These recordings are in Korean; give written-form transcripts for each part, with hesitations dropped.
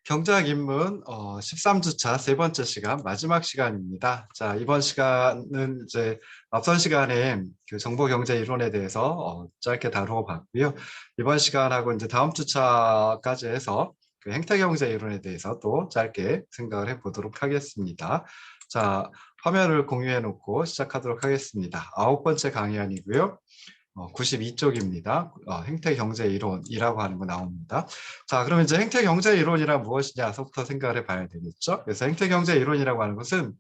경제학 입문 13주차 세 번째 시간 마지막 시간입니다. 자, 이번 시간은 이제 앞선 시간에 그 정보 경제 이론에 대해서 짧게 다루어 봤고요. 이번 시간하고 이제 다음 주차까지 해서 그 행태 경제 이론에 대해서 또 짧게 생각을 해 보도록 하겠습니다. 자, 화면을 공유해 놓고 시작하도록 하겠습니다. 9번째 강의안이고요. 92쪽입니다. 행태경제 이론이라고 하는 거 나옵니다. 자, 그러면 이제 행태경제 이론이란 무엇이냐서부터 생각을 해봐야 되겠죠. 그래서 행태경제 이론이라고 하는 것은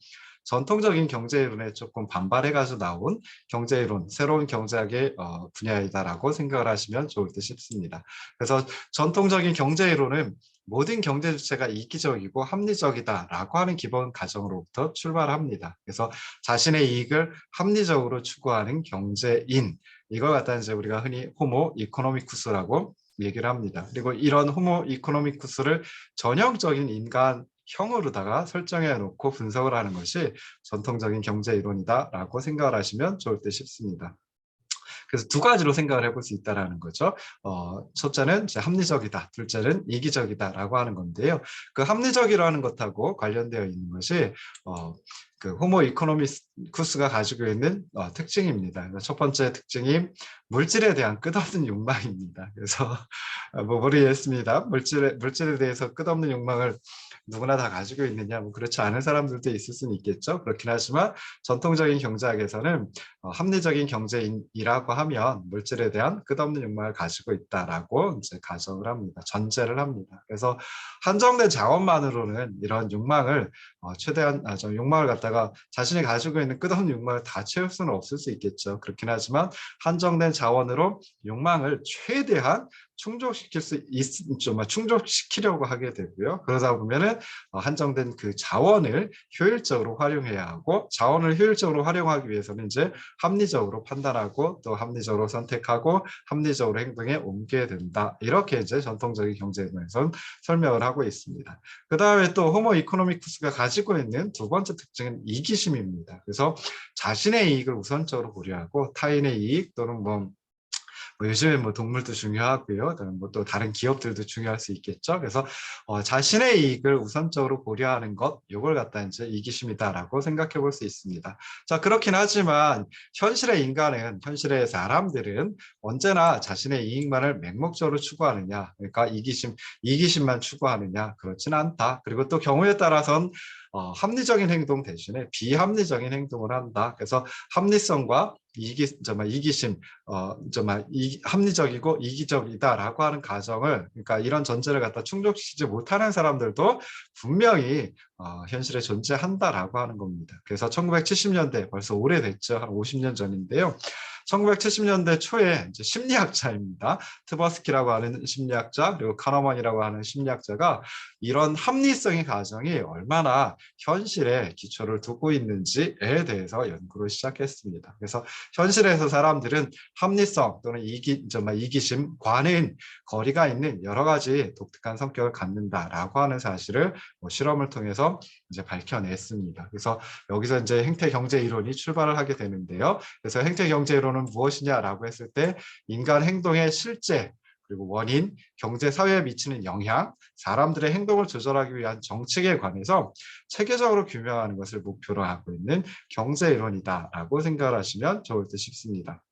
전통적인 경제 이론에 조금 반발해가지고 나온 경제 이론, 새로운 경제학의 분야이다라고 생각을 하시면 좋을 듯 싶습니다. 그래서 전통적인 경제 이론은 모든 경제 주체가 이기적이고 합리적이다라고 하는 기본 가정으로부터 출발합니다. 그래서 자신의 이익을 합리적으로 추구하는 경제인, 이걸 갖다 이제 우리가 흔히 호모 이코노미쿠스라고 얘기를 합니다. 그리고 이런 호모 이코노미쿠스를 전형적인 인간형으로다가 설정해 놓고 분석을 하는 것이 전통적인 경제 이론이다라고 생각을 하시면 좋을 듯 싶습니다. 그래서 두 가지로 생각을 해볼 수 있다는 거죠. 첫째는 이제 합리적이다, 둘째는 이기적이다라고 하는 건데요. 그 합리적이라는 것하고 관련되어 있는 것이 그 호모 이코노미쿠스가 가지고 있는 특징입니다. 첫 번째 특징이 물질에 대한 끝없는 욕망입니다. 그래서 뭐 모르겠습니다. 물질에 대해서 끝없는 욕망을 누구나 다 가지고 있느냐, 뭐 그렇지 않은 사람들도 있을 수는 있겠죠. 그렇긴 하지만 전통적인 경제학에서는 합리적인 경제인이라고 하면 물질에 대한 끝없는 욕망을 가지고 있다라고 이제 가정을 합니다. 전제를 합니다. 그래서 한정된 자원만으로는 이런 욕망을 최대한 욕망을 갖다가 자신이 가지고 있는 끝없는 욕망을 다 채울 수는 없을 수 있겠죠. 그렇긴 하지만 한정된 자원으로 욕망을 최대한 충족시키려고 하게 되고요. 그러다 보면은 한정된 그 자원을 효율적으로 활용해야 하고, 자원을 효율적으로 활용하기 위해서는 이제 합리적으로 판단하고 또 합리적으로 선택하고 합리적으로 행동에 옮겨야 된다. 이렇게 이제 전통적인 경제에서는 설명을 하고 있습니다. 그 다음에 또 호모 이코노미쿠스가 가지고 있는 두 번째 특징은 이기심입니다. 그래서 자신의 이익을 우선적으로 고려하고 타인의 이익 또는 뭐 요즘에 뭐 동물도 중요하고요. 뭐 또 다른 기업들도 중요할 수 있겠죠. 그래서 자신의 이익을 우선적으로 고려하는 것, 이걸 갖다 이제 이기심이다라고 생각해 볼 수 있습니다. 자, 그렇긴 하지만 현실의 사람들은 언제나 자신의 이익만을 맹목적으로 추구하느냐, 그러니까 이기심만 추구하느냐, 그렇진 않다. 그리고 또 경우에 따라선 합리적인 행동 대신에 비합리적인 행동을 한다. 그래서 합리성과 이기심, 합리적이고 이기적이다라고 하는 가정을, 그러니까 이런 전제를 갖다 충족시키지 못하는 사람들도 분명히 현실에 존재한다라고 하는 겁니다. 그래서 1970년대, 벌써 오래됐죠. 한 50년 전인데요. 1970년대 초에 이제 심리학자입니다. 트버스키라고 하는 심리학자, 그리고 카너먼이라고 하는 심리학자가 이런 합리성의 가정이 얼마나 현실에 기초를 두고 있는지에 대해서 연구를 시작했습니다. 그래서 현실에서 사람들은 합리성 또는 이기심, 과는 거리가 있는 여러 가지 독특한 성격을 갖는다라고 하는 사실을 실험을 통해서 이제 밝혀냈습니다. 그래서 여기서 이제 행태 경제 이론이 출발을 하게 되는데요. 그래서 행태 경제 이론은 무엇이냐라고 했을 때 인간 행동의 실제, 그리고 원인, 경제, 사회에 미치는 영향, 사람들의 행동을 조절하기 위한 정책에 관해서 체계적으로 규명하는 것을 목표로 하고 있는 경제 이론이다라고 생각을 하시면 좋을 듯 싶습니다.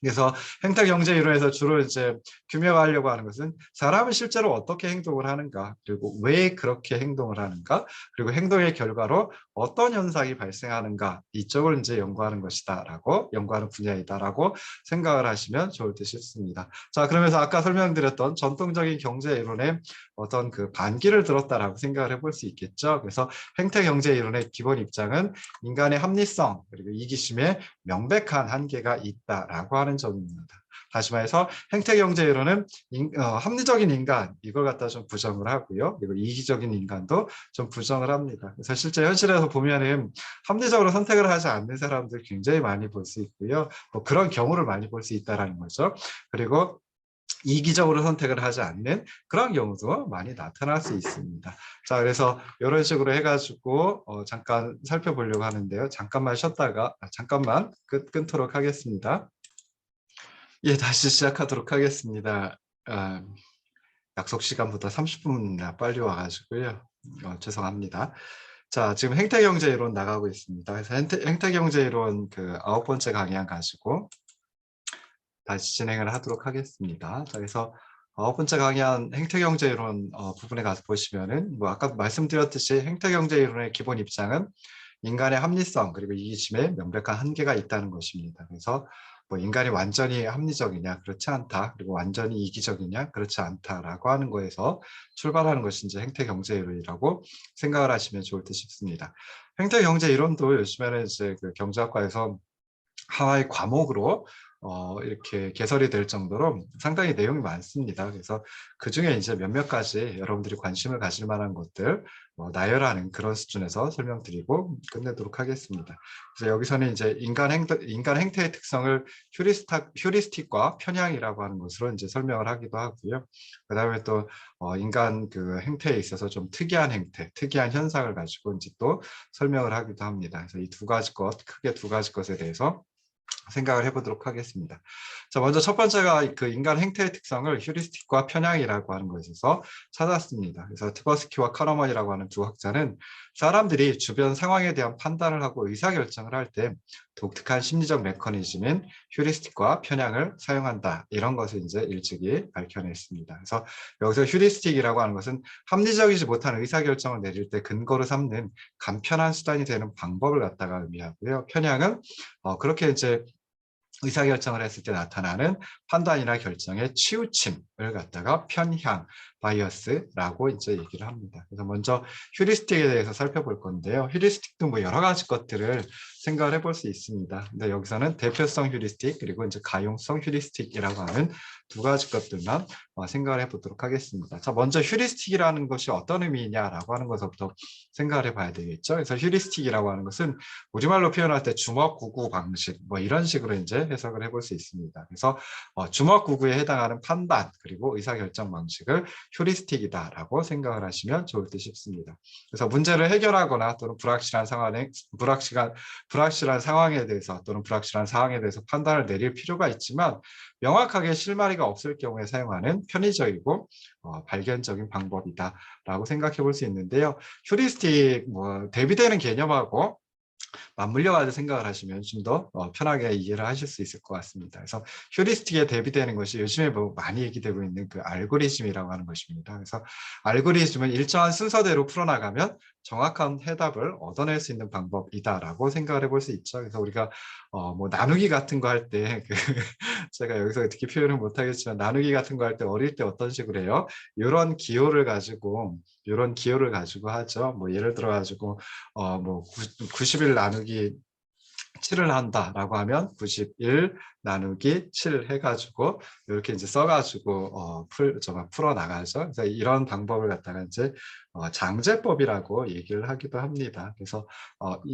그래서 행태 경제 이론에서 주로 이제 규명하려고 하는 것은 사람은 실제로 어떻게 행동을 하는가, 그리고 왜 그렇게 행동을 하는가, 그리고 행동의 결과로 어떤 현상이 발생하는가, 이쪽을 이제 연구하는 것이다라고, 연구하는 분야이다라고 생각을 하시면 좋을 듯 싶습니다. 자, 그러면서 아까 설명드렸던 전통적인 경제 이론의 어떤 그 반기를 들었다라고 생각을 해볼 수 있겠죠. 그래서 행태 경제 이론의 기본 입장은 인간의 합리성 그리고 이기심에 명백한 한계가 있다라고 하는 점입니다. 다시 말해서 행태경제 이론은 합리적인 인간, 이걸 갖다 좀 부정을 하고요. 그리고 이기적인 인간도 좀 부정을 합니다. 그래서 실제 현실에서 보면은 합리적으로 선택을 하지 않는 사람들 굉장히 많이 볼 수 있고요. 뭐 그런 경우를 많이 볼 수 있다는 거죠. 그리고 이기적으로 선택을 하지 않는 그런 경우도 많이 나타날 수 있습니다. 자, 그래서 이런 식으로 해가지고 잠깐 살펴보려고 하는데요. 잠깐만 쉬었다가 잠깐만 끊도록 하겠습니다. 예, 다시 시작하도록 하겠습니다. 약속 시간보다 30분이나 빨리 와가지고요. 죄송합니다. 자, 지금 행태경제 이론 나가고 있습니다. 그래서 행태경제 이론 그 9번째 강의안 가지고 다시 진행을 하도록 하겠습니다. 자, 그래서 9번째 강의한 행태경제 이론 부분에 가서 보시면은 뭐 아까 말씀드렸듯이 행태경제 이론의 기본 입장은 인간의 합리성 그리고 이기심에 명백한 한계가 있다는 것입니다. 그래서 뭐 인간이 완전히 합리적이냐 그렇지 않다, 그리고 완전히 이기적이냐 그렇지 않다라고 하는 거에서 출발하는 것이 이제 행태경제 이론이라고 생각을 하시면 좋을 듯 싶습니다. 행태경제 이론도 요즘에는 이제 그 경제학과에서 하나의 과목으로 이렇게 개설이 될 정도로 상당히 내용이 많습니다. 그래서 그중에 이제 몇몇 가지 여러분들이 관심을 가질 만한 것들 나열하는 그런 수준에서 설명드리고 끝내도록 하겠습니다. 그래서 여기서는 이제 인간 행태의 특성을 휴리스틱과 편향이라고 하는 것으로 이제 설명을 하기도 하고요. 그다음에 또 인간 그 행태에 있어서 좀 특이한 행태, 특이한 현상을 가지고 이제 또 설명을 하기도 합니다. 그래서 이 두 가지 크게 두 가지 것에 대해서 생각을 해보도록 하겠습니다. 자, 먼저 첫 번째가 그 인간 행태의 특성을 휴리스틱과 편향이라고 하는 것에서 찾았습니다. 그래서 트버스키와 카너먼이라고 하는 두 학자는 사람들이 주변 상황에 대한 판단을 하고 의사결정을 할 때 독특한 심리적 메커니즘인 휴리스틱과 편향을 사용한다. 이런 것을 이제 일찍이 밝혀냈습니다. 그래서 여기서 휴리스틱이라고 하는 것은 합리적이지 못한 의사결정을 내릴 때 근거로 삼는 간편한 수단이 되는 방법을 갖다가 의미하고요. 편향은 그렇게 이제 의사결정을 했을 때 나타나는 판단이나 결정의 치우침을 갖다가 편향, 바이어스라고 이제 얘기를 합니다. 그래서 먼저 휴리스틱에 대해서 살펴볼 건데요. 휴리스틱도 뭐 여러 가지 것들을 생각을 해볼 수 있습니다. 근데 여기서는 대표성 휴리스틱 그리고 이제 가용성 휴리스틱이라고 하는 두 가지 것들만 생각을 해보도록 하겠습니다. 자, 먼저 휴리스틱이라는 것이 어떤 의미냐라고 하는 것부터 생각을 해봐야 되겠죠. 그래서 휴리스틱이라고 하는 것은 우리말로 표현할 때 주먹구구 방식 뭐 이런 식으로 이제 해석을 해볼 수 있습니다. 그래서 주먹구구에 해당하는 판단 그리고 의사결정 방식을 휴리스틱이다라고 생각을 하시면 좋을 듯 싶습니다. 그래서 문제를 해결하거나 또는 불확실한 상황에 대해서 또는 불확실한 상황에 대해서 판단을 내릴 필요가 있지만 명확하게 실마리가 없을 경우에 사용하는 편의적이고 발견적인 방법이다라고 생각해 볼 수 있는데요. 휴리스틱 뭐 대비되는 개념하고 맞물려 가지고 생각을 하시면 좀 더 편하게 이해를 하실 수 있을 것 같습니다. 그래서 휴리스틱에 대비되는 것이 요즘에 뭐 많이 얘기되고 있는 그 알고리즘이라고 하는 것입니다. 그래서 알고리즘은 일정한 순서대로 풀어나가면 정확한 해답을 얻어낼 수 있는 방법이다라고 생각을 해볼 수 있죠. 그래서 우리가 뭐 나누기 같은 거 할 때 그 제가 여기서 어떻게 표현을 못하겠지만 나누기 같은 거 할 때 어릴 때 어떤 식으로 해요? 이런 기호를 가지고 하죠. 뭐 예를 들어 가지고 뭐 90일 나누기 7을 한다라고 하면 91 나누기 7 해가지고 이렇게 이제 써가지고 풀어 나가죠. 그래서 이런 방법을 갖다가 이제 장제법이라고 얘기를 하기도 합니다. 그래서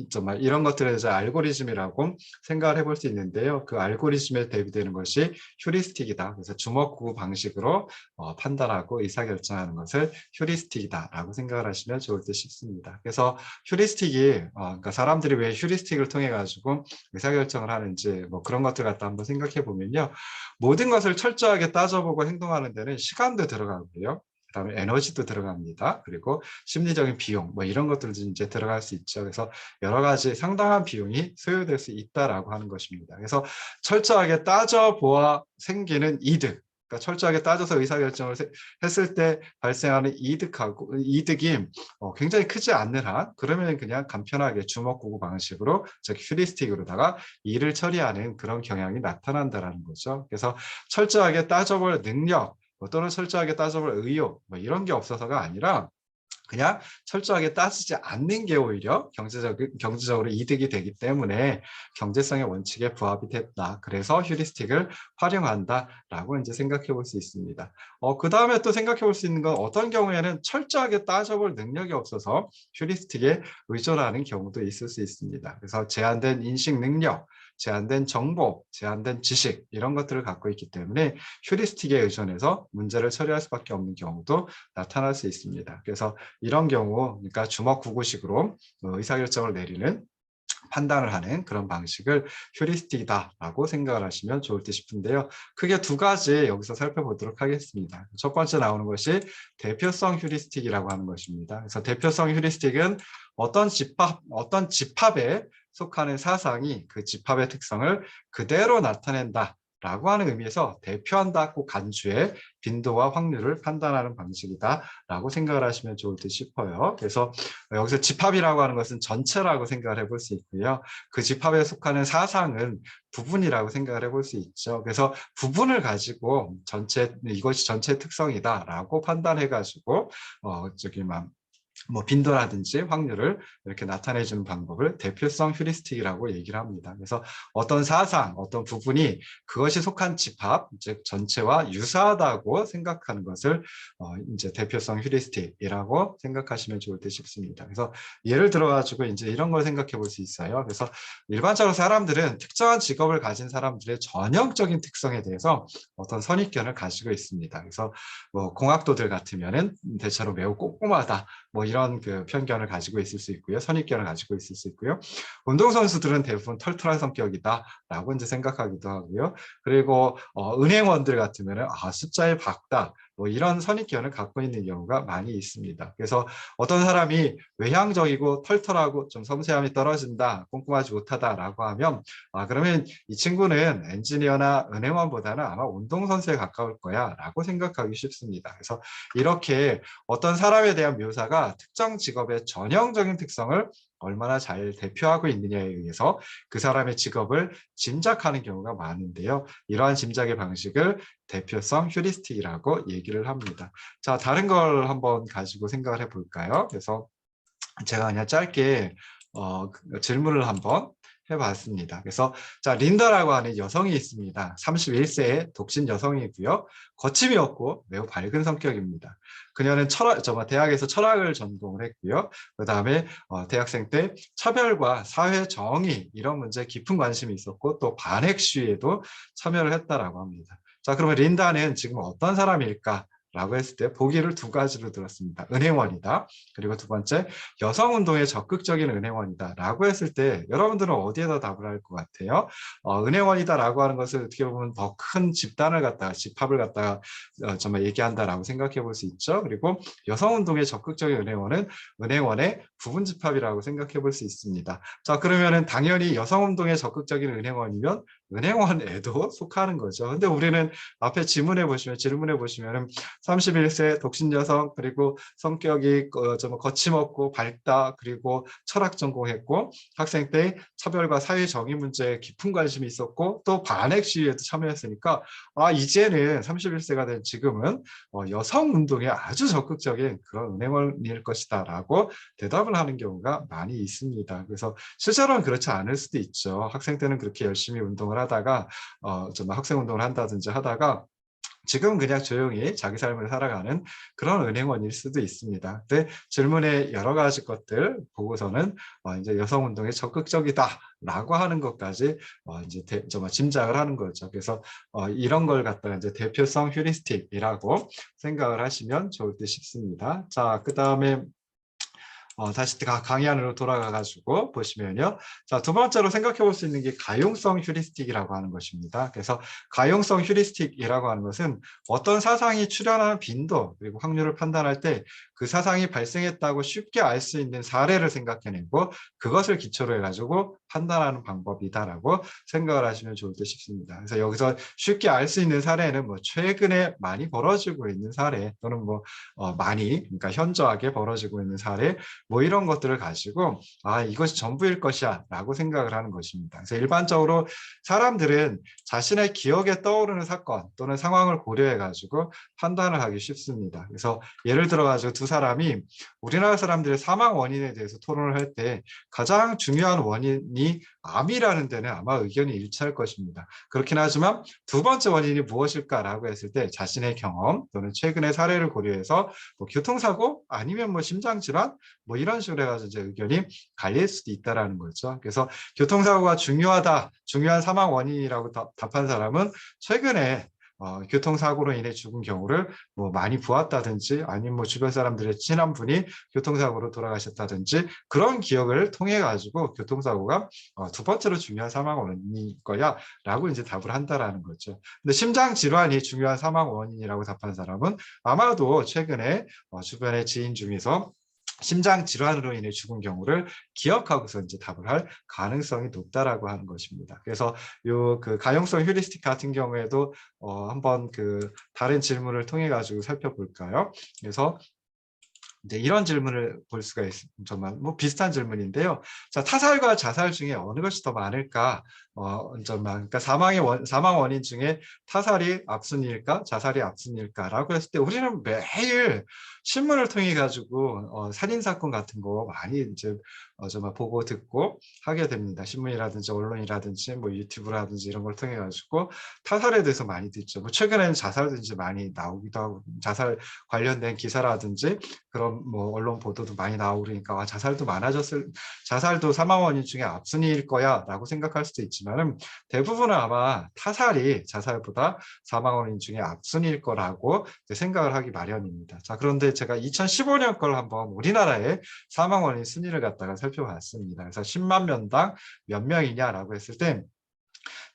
정말 이런 것들을 이제 알고리즘이라고 생각을 해볼 수 있는데요. 그 알고리즘에 대비되는 것이 휴리스틱이다. 그래서 주먹구구 방식으로 판단하고 의사결정하는 것을 휴리스틱이다라고 생각을 하시면 좋을 듯 싶습니다. 그래서 휴리스틱이 그러니까 사람들이 왜 휴리스틱을 통해 가지고 의사결정을 하는지 뭐 그런 것들 갖다 한번 생각해 보면요. 모든 것을 철저하게 따져보고 행동하는 데는 시간도 들어가고요. 그다음에 에너지도 들어갑니다. 그리고 심리적인 비용 뭐 이런 것들도 이제 들어갈 수 있죠. 그래서 여러 가지 상당한 비용이 소요될 수 있다라고 하는 것입니다. 그래서 철저하게 따져보아 생기는 이득, 그러니까 철저하게 따져서 의사결정을 했을 때 발생하는 이득이 굉장히 크지 않는 한 그러면 그냥 간편하게 주먹구구 방식으로 즉 휴리스틱으로다가 일을 처리하는 그런 경향이 나타난다는 거죠. 그래서 철저하게 따져볼 능력 또는 철저하게 따져볼 의욕 뭐 이런 게 없어서가 아니라 그냥 철저하게 따지지 않는 게 오히려 경제적으로 이득이 되기 때문에 경제성의 원칙에 부합이 됐다. 그래서 휴리스틱을 활용한다라고 이제 생각해 볼 수 있습니다. 그 다음에 또 생각해 볼 수 있는 건 어떤 경우에는 철저하게 따져볼 능력이 없어서 휴리스틱에 의존하는 경우도 있을 수 있습니다. 그래서 제한된 인식 능력, 제한된 정보, 제한된 지식 이런 것들을 갖고 있기 때문에 휴리스틱에 의존해서 문제를 처리할 수밖에 없는 경우도 나타날 수 있습니다. 그래서 이런 경우, 그러니까 주먹구구식으로 의사결정을 내리는 판단을 하는 그런 방식을 휴리스틱이다라고 생각을 하시면 좋을 듯 싶은데요. 크게 두 가지 여기서 살펴보도록 하겠습니다. 첫 번째 나오는 것이 대표성 휴리스틱이라고 하는 것입니다. 그래서 대표성 휴리스틱은 어떤 집합에 속하는 사상이 그 집합의 특성을 그대로 나타낸다 라고 하는 의미에서 대표한다고 간주해 빈도와 확률을 판단하는 방식이다라고 생각을 하시면 좋을 듯 싶어요. 그래서 여기서 집합이라고 하는 것은 전체라고 생각을 해볼 수 있고요. 그 집합에 속하는 사상은 부분이라고 생각을 해볼 수 있죠. 그래서 부분을 가지고 이것이 전체의 특성이다라고 판단해가지고 뭐 빈도라든지 확률을 이렇게 나타내주는 방법을 대표성 휴리스틱이라고 얘기를 합니다. 그래서 어떤 사상, 어떤 부분이 그것이 속한 집합, 즉 전체와 유사하다고 생각하는 것을 이제 대표성 휴리스틱이라고 생각하시면 좋을 듯 싶습니다. 그래서 예를 들어가지고 이제 이런 걸 생각해 볼 수 있어요. 그래서 일반적으로 사람들은 특정한 직업을 가진 사람들의 전형적인 특성에 대해서 어떤 선입견을 가지고 있습니다. 그래서 뭐 공학도들 같으면은 대체로 매우 꼼꼼하다. 뭐 이런 그 편견을 가지고 있을 수 있고요. 선입견을 가지고 있을 수 있고요. 운동선수들은 대부분 털털한 성격이다라고 이제 생각하기도 하고요. 그리고 은행원들 같으면은 숫자에 박다. 뭐 이런 선입견을 갖고 있는 경우가 많이 있습니다. 그래서 어떤 사람이 외향적이고 털털하고 좀 섬세함이 떨어진다, 꼼꼼하지 못하다라고 하면 그러면 이 친구는 엔지니어나 은행원보다는 아마 운동선수에 가까울 거야 라고 생각하기 쉽습니다. 그래서 이렇게 어떤 사람에 대한 묘사가 특정 직업의 전형적인 특성을 얼마나 잘 대표하고 있느냐에 의해서 그 사람의 직업을 짐작하는 경우가 많은데요. 이러한 짐작의 방식을 대표성 휴리스틱이라고 얘기를 합니다. 자, 다른 걸 한번 가지고 생각을 해볼까요? 그래서 제가 그냥 짧게 질문을 한번 해봤습니다. 그래서 자, 린다라고 하는 여성이 있습니다. 31세의 독신 여성이고요. 거침이 없고 매우 밝은 성격입니다. 그녀는 대학에서 철학을 전공을 했고요. 그 다음에 대학생 때 차별과 사회 정의 이런 문제에 깊은 관심이 있었고 또 반핵 시위에도 참여를 했다라고 합니다. 자, 그러면 린다는 지금 어떤 사람일까? 라고 했을 때 보기를 두 가지로 들었습니다. 은행원이다. 그리고 두 번째, 여성운동에 적극적인 은행원이다. 라고 했을 때 여러분들은 어디에다 답을 할 것 같아요? 은행원이다 라고 하는 것을 어떻게 보면 더 큰 집합을 갖다가 정말 얘기한다라고 생각해 볼 수 있죠. 그리고 여성운동에 적극적인 은행원은 은행원의 부분집합이라고 생각해 볼 수 있습니다. 자, 그러면은 당연히 여성운동에 적극적인 은행원이면 은행원에도 속하는 거죠. 근데 우리는 앞에 질문해 보시면은 31세 독신 여성 그리고 성격이 좀 거침없고 밝다 그리고 철학 전공했고 학생 때 차별과 사회 정의 문제에 깊은 관심이 있었고 또 반핵 시위에도 참여했으니까 이제는 31세가 된 지금은 여성 운동에 아주 적극적인 그런 은행원일 것이다 라고 대답을 하는 경우가 많이 있습니다. 그래서 실제로는 그렇지 않을 수도 있죠. 학생 때는 그렇게 열심히 운동을 하다가 좀 학생 운동을 한다든지 하다가 지금은 그냥 조용히 자기 삶을 살아가는 그런 은행원일 수도 있습니다. 근데 질문의 여러 가지 것들 보고서는 이제 여성운동에 적극적이다라고 하는 것까지 이제 정말 짐작을 하는 거죠. 그래서 이런 걸 갖다가 이제 대표성 휴리스틱이라고 생각을 하시면 좋을 듯 싶습니다. 자, 그 다음에 다시 강의 안으로 돌아가가지고 보시면요. 자, 두 번째로 생각해 볼 수 있는 게 가용성 휴리스틱이라고 하는 것입니다. 그래서 가용성 휴리스틱이라고 하는 것은 어떤 사상이 출현하는 빈도 그리고 확률을 판단할 때 그 사상이 발생했다고 쉽게 알 수 있는 사례를 생각해내고 그것을 기초로 해가지고 판단하는 방법이다라고 생각을 하시면 좋을 듯 싶습니다. 그래서 여기서 쉽게 알 수 있는 사례는 뭐 최근에 많이 벌어지고 있는 사례 또는 뭐 그러니까 현저하게 벌어지고 있는 사례 뭐 이런 것들을 가지고 이것이 전부일 것이야 라고 생각을 하는 것입니다. 그래서 일반적으로 사람들은 자신의 기억에 떠오르는 사건 또는 상황을 고려해 가지고 판단을 하기 쉽습니다. 그래서 예를 들어 가지고 두 사람이 우리나라 사람들의 사망 원인에 대해서 토론을 할 때 가장 중요한 원인이 암이라는 데는 아마 의견이 일치할 것입니다. 그렇긴 하지만 두 번째 원인이 무엇일까라고 했을 때 자신의 경험 또는 최근의 사례를 고려해서 뭐 교통사고 아니면 뭐 심장질환 뭐 이런 식으로 해가지고 이제 의견이 갈릴 수도 있다라는 거죠. 그래서 교통사고가 중요한 사망 원인이라고 답한 사람은 최근에 교통사고로 인해 죽은 경우를 뭐 많이 보았다든지 아니면 뭐 주변 사람들의 친한 분이 교통사고로 돌아가셨다든지 그런 기억을 통해 가지고 교통사고가 두 번째로 중요한 사망 원인일 거야라고 이제 답을 한다라는 거죠. 근데 심장 질환이 중요한 사망 원인이라고 답한 사람은 아마도 최근에 주변의 지인 중에서 심장 질환으로 인해 죽은 경우를 기억하고서 이제 답을 할 가능성이 높다라고 하는 것입니다. 그래서 요 그 가용성 휴리스틱 같은 경우에도 한번 그 다른 질문을 통해 가지고 살펴볼까요? 그래서 이제 이런 질문을 볼 수가 있습니다. 정말 뭐 비슷한 질문인데요. 자, 타살과 자살 중에 어느 것이 더 많을까? 그러니까 사망 원인 중에 타살이 앞순일까, 자살이 앞순일까라고 했을 때 우리는 매일 신문을 통해 가지고 살인 사건 같은 거 많이 이제 정말 보고 듣고 하게 됩니다. 신문이라든지 언론이라든지 뭐 유튜브라든지 이런 걸 통해 가지고 타살에 대해서 많이 듣죠. 뭐 최근에는 자살도 이제 많이 나오기도 하고 자살 관련된 기사라든지 그런 뭐 언론 보도도 많이 나오고 그러니까 자살도 사망 원인 중에 앞순위일 거야라고 생각할 수도 있지만은 대부분은 아마 타살이 자살보다 사망 원인 중에 앞순위일 거라고 생각을 하기 마련입니다. 자, 그런데 제가 2015년 걸 한번 우리나라의 사망 원인 순위를 갖다가 살펴봤습니다. 그래서 10만 명당 몇 명이냐라고 했을 때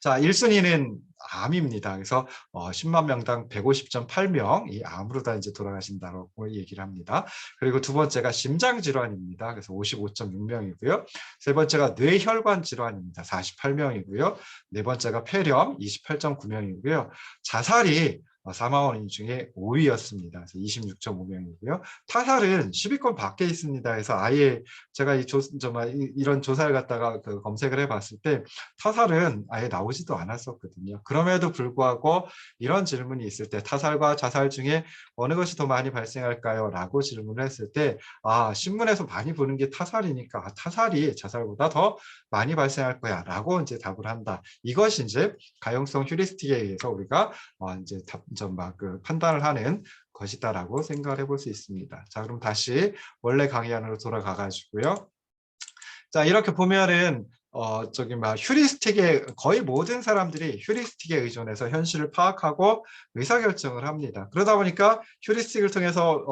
자, 1순위는 암입니다. 그래서 10만 명당 150.8명 이 암으로 다 이제 돌아가신다고 얘기를 합니다. 그리고 두 번째가 심장 질환입니다. 그래서 55.6명이고요. 세 번째가 뇌혈관 질환입니다. 48명이고요. 네 번째가 폐렴 28.9명이고요. 자살이 사망 원인 중에 5위였습니다. 그래서 26.5명이고요. 타살은 10위권 밖에 있습니다. 그래서 아예 제가 이런 조사를 갖다가 검색을 해봤을 때 타살은 아예 나오지도 않았었거든요. 그럼에도 불구하고 이런 질문이 있을 때 타살과 자살 중에 어느 것이 더 많이 발생할까요? 라고 질문을 했을 때 신문에서 많이 보는 게 타살이니까 타살이 자살보다 더 많이 발생할 거야 라고 이제 답을 한다. 이것이 이제 가용성 휴리스틱에 의해서 우리가 이제 판단을 하는 것이다라고 생각을 해볼 수 있습니다. 자, 그럼 다시 원래 강의 안으로 돌아가 가지고요. 자, 이렇게 보면은 휴리스틱에 거의 모든 사람들이 휴리스틱에 의존해서 현실을 파악하고 의사결정을 합니다. 그러다 보니까 휴리스틱을 통해서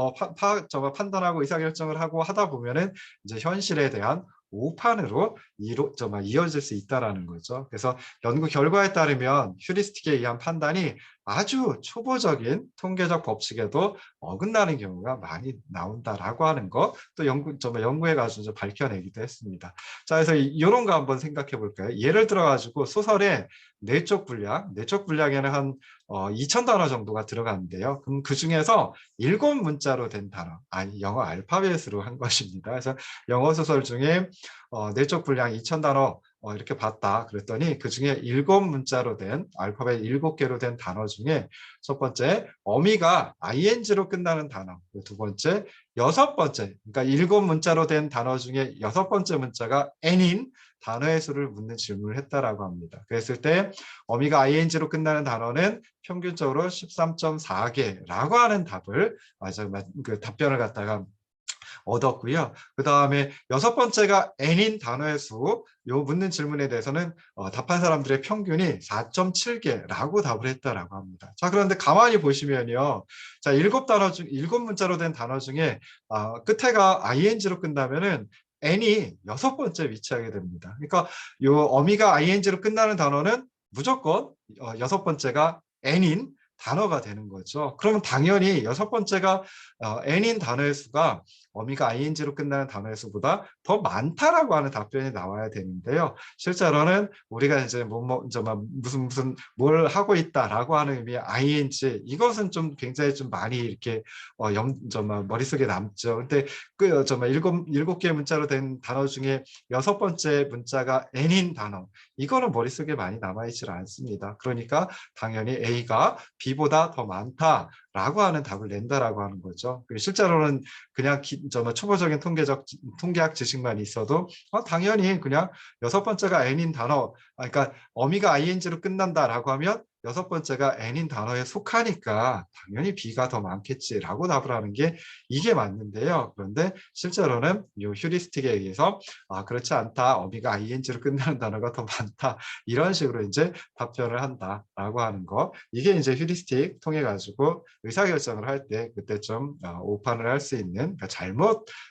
판단하고 의사결정을 하고 하다 보면은 이제 현실에 대한 오판으로 이어질 수 있다라는 거죠. 그래서 연구 결과에 따르면 휴리스틱에 의한 판단이 아주 초보적인 통계적 법칙에도 어긋나는 경우가 많이 나온다라고 하는 거 또 연구해 가지고 밝혀내기도 했습니다. 자, 그래서 이런 거 한번 생각해 볼까요? 예를 들어 가지고 소설의 내적 분량에는 한 2,000단어 정도가 들어가는데요. 그럼 그 중에서 7문자로 된 단어, 영어 알파벳으로 한 것입니다. 그래서 영어 소설 중에 내적 분량 2,000단어 이렇게 봤다 그랬더니 그중에 7문자로 된 알파벳 7개로 된 단어 중에 첫 번째 어미가 ing로 끝나는 단어, 두 번째 6번째, 그러니까 7문자로 된 단어 중에 6번째 문자가 n인 단어의 수를 묻는 질문을 했다라고 합니다. 그랬을 때 어미가 ing로 끝나는 단어는 평균적으로 13.4개라고 하는 답을 답변을 갖다가 얻었고요. 그 다음에 6번째가 n인 단어의 수, 요 묻는 질문에 대해서는 답한 사람들의 평균이 4.7개라고 답을 했다라고 합니다. 자, 그런데 가만히 보시면요. 자, 7문자로 된 단어 중에 끝에가 ing로 끝나면은 n이 6번째 위치하게 됩니다. 그러니까 요 어미가 ing로 끝나는 단어는 무조건 6번째가 n인 단어가 되는 거죠. 그러면 당연히 6번째가 n인 단어의 수가 어미가 ing로 끝나는 단어의 수보다 더 많다라고 하는 답변이 나와야 되는데요. 실제로는 우리가 이제 무슨 뭘 하고 있다라고 하는 의미의 ing 이것은 좀 굉장히 좀 많이 이렇게 머릿속에 남죠. 근데 그 7개 문자로 된 단어 중에 6번째 문자가 n인 단어 이거는 머릿속에 많이 남아있지 않습니다. 그러니까 당연히 A가 B보다 더 많다라고 하는 답을 낸다라고 하는 거죠. 실제로는 그냥 초보적인 통계학 지식만 있어도 당연히 그냥 6번째가 n인 단어, 그러니까 어미가 ing로 끝난다라고 하면 여섯 번째가 N인 단어에 속하니까 당연히 B가 더 많겠지라고 답을 하는 게 이게 맞는데요. 그런데 실제로는 이 휴리스틱에 의해서 그렇지 않다. 어미가 ing로 끝나는 단어가 더 많다. 이런 식으로 이제 답변을 한다라고 하는 거. 이게 이제 휴리스틱 통해 가지고 의사결정을 할 때 그때 좀 오판을 할 수 있는 그러니까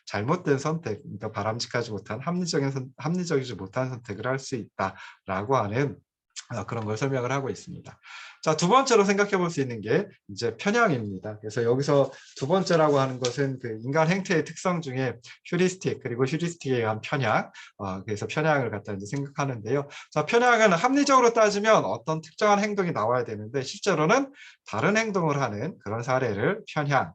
잘못된 선택, 그러니까 바람직하지 못한 합리적이지 못한 선택을 할 수 있다라고 하는 그런 걸 설명을 하고 있습니다. 자, 두 번째로 생각해 볼 수 있는 게 이제 편향입니다. 그래서 여기서 두 번째라고 하는 것은 그 인간 행태의 특성 중에 휴리스틱 그리고 휴리스틱에 의한 편향, 그래서 편향을 갖다 이제 생각하는데요. 자, 편향은 합리적으로 따지면 어떤 특정한 행동이 나와야 되는데 실제로는 다른 행동을 하는 그런 사례를 편향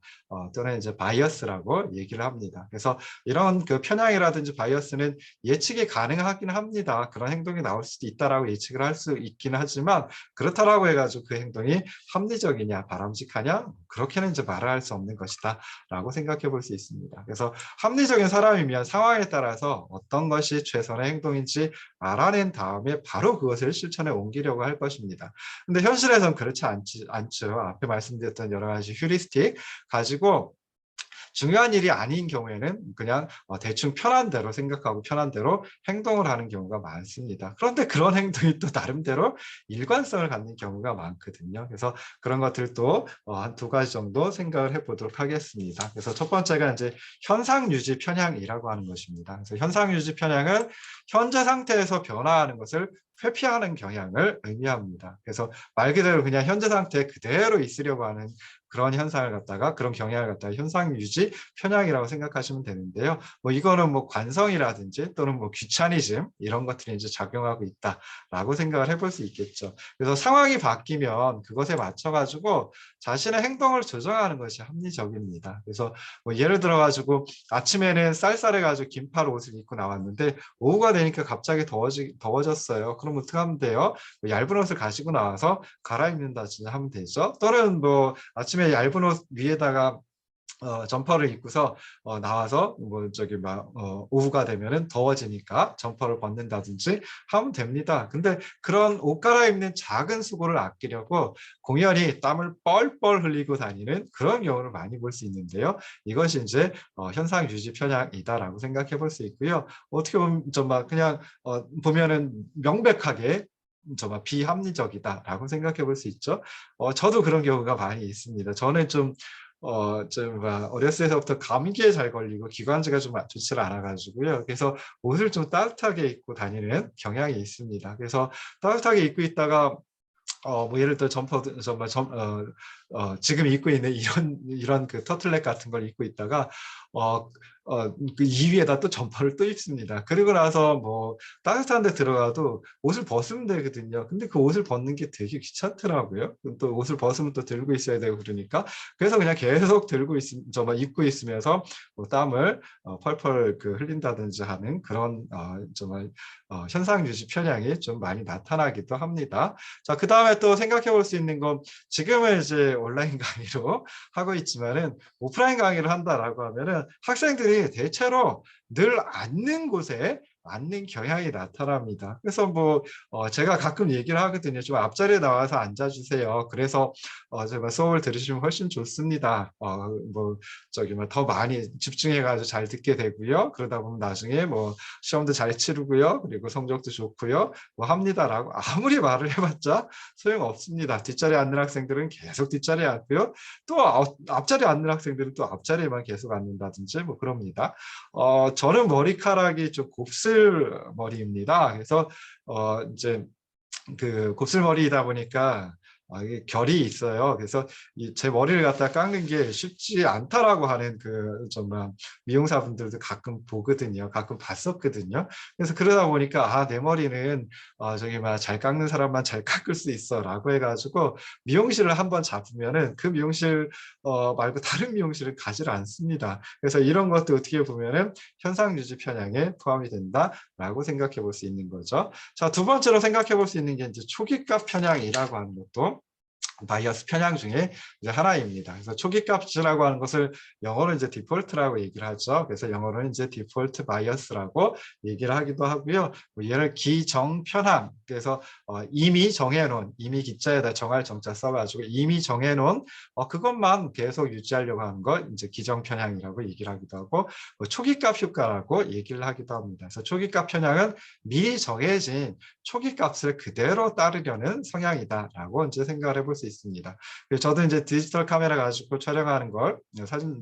또는 이제 바이어스라고 얘기를 합니다. 그래서 이런 그 편향이라든지 바이어스는 예측이 가능하긴 합니다. 그런 행동이 나올 수도 있다라고 예측을 할 수 있기는 하지만 그렇다라고 해가지고 그 행동이 합리적이냐 바람직하냐 그렇게는 이제 말을 할 수 없는 것이다 라고 생각해 볼 수 있습니다. 그래서 합리적인 사람이면 상황에 따라서 어떤 것이 최선의 행동인지 알아낸 다음에 바로 그것을 실천에 옮기려고 할 것입니다. 근데 현실에서는 그렇지 않죠. 앞에 말씀드렸던 여러 가지 휴리스틱 가지고 중요한 일이 아닌 경우에는 그냥 대충 편한 대로 생각하고 편한 대로 행동을 하는 경우가 많습니다. 그런데 그런 행동이 또 나름대로 일관성을 갖는 경우가 많거든요. 그래서 그런 것들도 한 두 가지 정도 생각을 해보도록 하겠습니다. 그래서 첫 번째가 이제 현상유지 편향이라고 하는 것입니다. 그래서 현상유지 편향은 현재 상태에서 변화하는 것을 회피하는 경향을 의미합니다. 그래서 말 그대로 그냥 현재 상태 그대로 있으려고 하는 그런 현상을 갖다가 그런 경향을 갖다가 현상 유지 편향이라고 생각하시면 되는데요. 뭐 이거는 뭐 관성이라든지 또는 뭐 귀차니즘 이런 것들이 이제 작용하고 있다라고 생각을 해볼 수 있겠죠. 그래서 상황이 바뀌면 그것에 맞춰 가지고 자신의 행동을 조정하는 것이 합리적입니다. 그래서 뭐 예를 들어 가지고 아침에는 쌀쌀해 가지고 긴팔 옷을 입고 나왔는데 오후가 되니까 갑자기 더워졌어요. 그럼 어떻게 하면 돼요? 뭐 얇은 옷을 가지고 나와서 갈아입는다든지 하면 되죠. 또는 뭐 아침에 얇은 옷 위에다가 점퍼를 입고서 나와서 뭐 저기 막 오후가 되면은 더워지니까 점퍼를 벗는다든지 하면 됩니다. 근데 그런 옷 갈아입는 작은 수고를 아끼려고 공연히 땀을 뻘뻘 흘리고 다니는 그런 경우를 많이 볼 수 있는데요. 이것이 이제 현상 유지 편향이다라고 생각해 볼 수 있고요. 어떻게 보면 정말 그냥 보면은 명백하게 정말 비합리적이다라고 생각해 볼 수 있죠. 저도 그런 경우가 많이 있습니다. 저는 어렸을 때부터 감기에 잘 걸리고 기관지가 좀 좋지를 않아 가지고요. 그래서 옷을 좀 따뜻하게 입고 다니는 경향이 있습니다. 그래서 따뜻하게 입고 있다가 뭐 예를 들어 점퍼 정말 지금 입고 있는 이런 그 터틀넥 같은 걸 입고 있다가 그 이 위에다 또 점퍼를 또 입습니다. 그리고 나서 뭐 따뜻한 데 들어가도 옷을 벗으면 되거든요. 근데 그 옷을 벗는 게 되게 귀찮더라고요. 또 옷을 벗으면 또 들고 있어야 되고 그러니까. 그래서 그냥 계속 정말 입고 있으면서 뭐 땀을 펄펄 그 흘린다든지 하는 그런 정말 현상 유지 편향이 좀 많이 나타나기도 합니다. 자, 그다음에 또 생각해 볼 수 있는 건 지금은 이제 온라인 강의로 하고 있지만은 오프라인 강의를 한다라고 하면은 학생들이 대체로 늘 앉는 곳에 앉는 경향이 나타납니다. 그래서 뭐 제가 가끔 얘기를 하거든요. 좀 앞자리에 나와서 앉아주세요. 그래서 제가 수업을 들으시면 훨씬 좋습니다. 뭐 저기 뭐 더 많이 집중해가지고 잘 듣게 되고요. 그러다 보면 나중에 뭐 시험도 잘 치르고요. 그리고 성적도 좋고요. 뭐 합니다라고 아무리 말을 해봤자 소용없습니다. 뒷자리에 앉는 학생들은 계속 뒷자리에 앉고요. 또 앞자리에 앉는 학생들은 또 앞자리에만 계속 앉는다든지 뭐 그럽니다. 저는 머리카락이 좀 곱슬 머리입니다. 그래서 이제 그 곱슬머리이다 보니까 이게 결이 있어요. 그래서 제 머리를 갖다 깎는 게 쉽지 않다라고 하는 그 정말 미용사분들도 가끔 보거든요. 가끔 봤었거든요. 그래서 그러다 보니까 내 머리는 저기 막 잘 깎는 사람만 잘 깎을 수 있어라고 해가지고 미용실을 한번 잡으면은 그 미용실 말고 다른 미용실을 가지를 않습니다. 그래서 이런 것도 어떻게 보면은 현상 유지 편향에 포함이 된다라고 생각해 볼 수 있는 거죠. 자, 두 번째로 생각해 볼 수 있는 게 이제 초기값 편향이라고 하는 것도 바이어스 편향 중에 이제 하나입니다. 그래서 초기 값이라고 하는 것을 영어로 이제 디폴트라고 얘기를 하죠. 그래서 영어로는 이제 디폴트 바이어스라고 얘기를 하기도 하고요. 뭐 얘를 기정편향, 그래서 이미 정해놓은, 이미 기자에다 정할 정자 써가지고 이미 정해놓은 그것만 계속 유지하려고 하는 거 이제 기정편향이라고 얘기를 하기도 하고, 뭐 초기값 효과라고 얘기를 하기도 합니다. 그래서 초기값 편향은 미리 정해진 초기값을 그대로 따르려는 성향이다라고 이제 생각을 해볼 수 있습니다. 저도 이제 디지털 카메라 가지고 촬영하는 걸,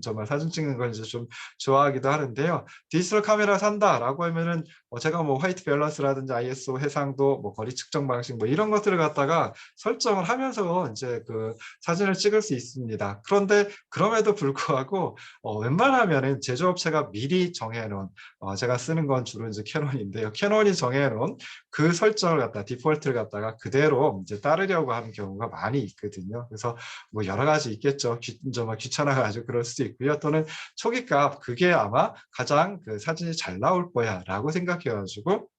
정말 사진 찍는 걸 이제 좀 좋아하기도 하는데요. 디지털 카메라 산다라고 하면은 제가 뭐 화이트 밸런스라든지 ISO 해상도, 뭐 거리 측정 방식, 뭐 이런 것들을 갖다가 설정을 하면서 이제 그 사진을 찍을 수 있습니다. 그런데 그럼에도 불구하고 웬만하면은 제조업체가 미리 정해놓은, 제가 쓰는 건 주로 이제 캐논인데요. 캐논이 정해놓은 그 설정을 갖다 디폴트를 갖다가 그대로 이제 따르려고 하는 경우가 많이 있거든요. 그래서 뭐 여러 가지 있겠죠. 정말 귀찮아가지고 그럴 수도 있고요. 또는 초기값 그게 아마 가장 그 사진이 잘 나올 거야라고 생각해가지고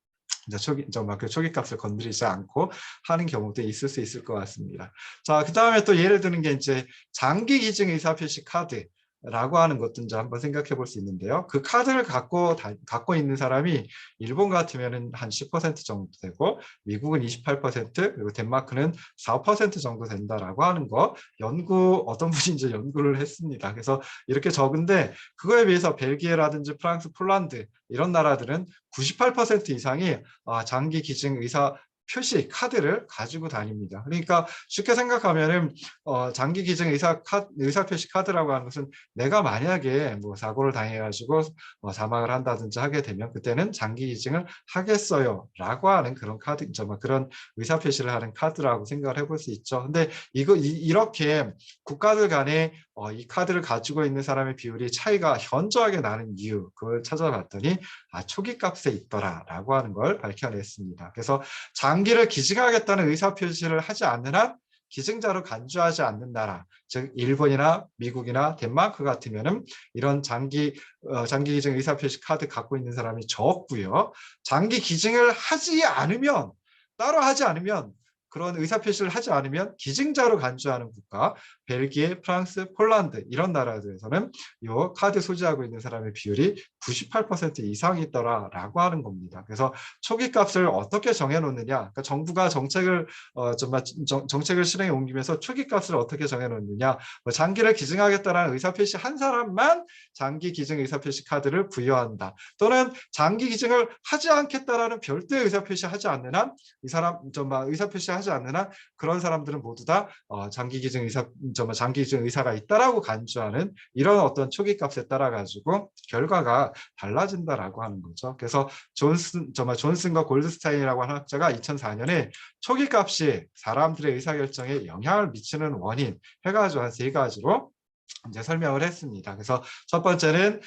이제 정말 그 초기값을 건드리지 않고 하는 경우도 있을 수 있을 것 같습니다. 자, 그 다음에 또 예를 드는 게 이제 장기 기증 의사표시 카드. 라고 하는 것도 이제 한번 생각해 볼 수 있는데요. 그 카드를 갖고 있는 사람이 일본 같으면은 한 10% 정도 되고, 미국은 28%, 그리고 덴마크는 4% 정도 된다라고 하는 거, 어떤 분이 이제 연구를 했습니다. 그래서 이렇게 적은데, 그거에 비해서 벨기에라든지 프랑스, 폴란드, 이런 나라들은 98% 이상이 장기 기증 의사 표시 카드를 가지고 다닙니다. 그러니까 쉽게 생각하면은 장기 기증 의사 표시 카드라고 하는 것은 내가 만약에 뭐 사고를 당해가지고 사망을 한다든지 하게 되면 그때는 장기 기증을 하겠어요라고 하는 그런 카드, 정말 그런 의사 표시를 하는 카드라고 생각을 해볼 수 있죠. 근데 이렇게 국가들 간에 이 카드를 가지고 있는 사람의 비율이 차이가 현저하게 나는 이유, 그걸 찾아봤더니 초기 값에 있더라라고 하는 걸 밝혀냈습니다. 그래서 장기를 기증하겠다는 의사표시를 하지 않는 한 기증자로 간주하지 않는 나라, 즉 일본이나 미국이나 덴마크 같으면은 이런 장기 기증 의사표시 카드 갖고 있는 사람이 적고요. 장기 기증을 따로 하지 않으면 그런 의사표시를 하지 않으면 기증자로 간주하는 국가, 벨기에, 프랑스, 폴란드 이런 나라들에서는 이 카드 소지하고 있는 사람의 비율이 98% 이상이 있더라라고 하는 겁니다. 그래서 초기 값을 어떻게 정해놓느냐, 그러니까 정부가 정책을 정책을 실행에 옮기면서 초기 값을 어떻게 정해놓느냐, 장기를 기증하겠다는 의사표시 한 사람만 장기 기증 의사표시 카드를 부여한다. 또는 장기 기증을 하지 않겠다라는 별도의 의사표시 하지 않는 한 이 사람 의사표시 하지 않는 한 그런 사람들은 모두 다 장기 기증 의사가 있다라고 간주하는 이런 어떤 초기 값에 따라 가지고 결과가 달라진다라고 하는 거죠. 그래서 존슨과 골드스타인이라고 하는 학자가 2004년에 초기 값이 사람들의 의사결정에 영향을 미치는 원인 해가지고 한 3가지로 이제 설명을 했습니다. 그래서 첫 번째는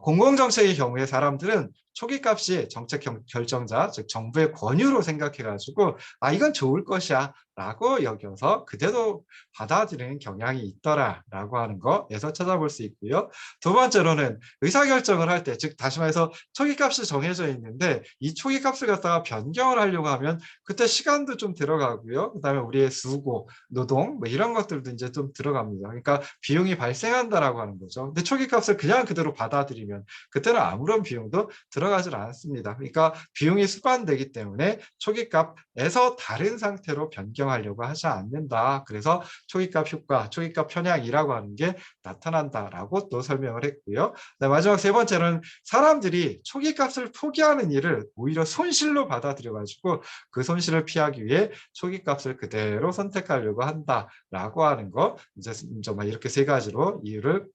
공공정책의 경우에 사람들은 초기 값이 정책 결정자, 즉 정부의 권유로 생각해가지고 이건 좋을 것이야 라고 여겨서 그대로 받아들이는 경향이 있더라라고 하는 거에서 찾아볼 수 있고요. 두 번째로는 의사결정을 할 때, 즉 다시 말해서 초기값이 정해져 있는데 이 초기값을 갖다가 변경을 하려고 하면 그때 시간도 좀 들어가고요. 그다음에 우리의 수고, 노동 뭐 이런 것들도 이제 좀 들어갑니다. 그러니까 비용이 발생한다라고 하는 거죠. 근데 초기값을 그냥 그대로 받아들이면 그때는 아무런 비용도 들어가질 않습니다. 그러니까 비용이 수반되기 때문에 초기값에서 다른 상태로 변경하려고 하지 않는다. 그래서 초기값 효과, 초기값 편향이라고 하는 게 나타난다라고 또 설명을 했고요. 마지막 3번째는 사람들이 초기값을 포기하는 일을 오히려 손실로 받아들여가지고 그 손실을 피하기 위해 초기값을 그대로 선택하려고 한다라고 하는 거, 이제 정말 이렇게 3가지로 이유를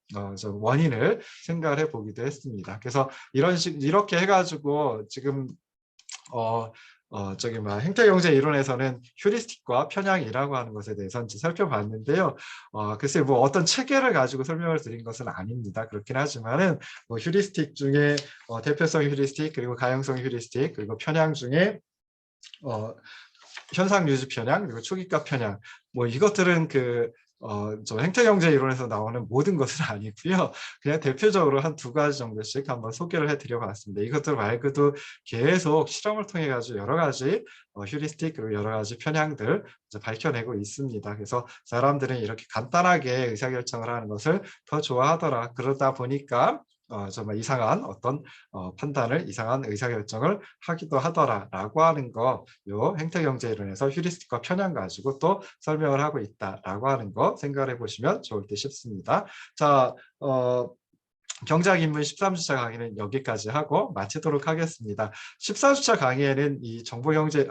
원인을 생각을 해보기도 했습니다. 그래서 이렇게 해가지고 지금 행태경제 이론에서는 휴리스틱과 편향이라고 하는 것에 대해서 이제 살펴봤는데요. 글쎄 뭐 어떤 체계를 가지고 설명을 드린 것은 아닙니다. 그렇긴 하지만은 뭐 휴리스틱 중에 대표성 휴리스틱, 그리고 가용성 휴리스틱, 그리고 편향 중에 현상 유지 편향, 그리고 초기값 편향, 뭐 이것들은 저 행태경제 이론에서 나오는 모든 것은 아니고요. 그냥 대표적으로 한 두 가지 정도씩 한번 소개를 해드려 봤습니다. 이것들 말고도 계속 실험을 통해 가지고 여러 가지 휴리스틱 그리고 여러 가지 편향들 이제 밝혀내고 있습니다. 그래서 사람들은 이렇게 간단하게 의사결정을 하는 것을 더 좋아하더라. 그러다 보니까 정말 이상한 어떤 판단을 이상한 의사결정을 하기도 하더라라고 하는 거, 요 행태경제 이론에서 휴리스틱과 편향 가지고 또 설명을 하고 있다라고 하는 거 생각해 보시면 좋을 듯 싶습니다. 자, 경제학 입문 13주차 강의는 여기까지 하고 마치도록 하겠습니다. 14주차 강의에는 이 정보경제,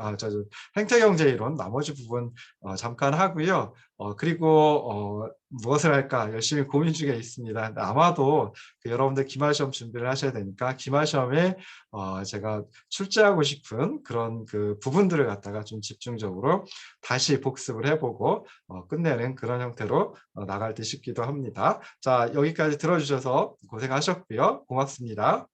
행태경제 이론 나머지 부분 잠깐 하고요. 그리고 무엇을 할까 열심히 고민 중에 있습니다. 아마도 여러분들 기말시험 준비를 하셔야 되니까 기말시험에 제가 출제하고 싶은 그런 그 부분들을 갖다가 좀 집중적으로 다시 복습을 해보고 끝내는 그런 형태로 나갈 듯 싶기도 합니다. 자, 여기까지 들어주셔서 고생하셨고요. 고맙습니다.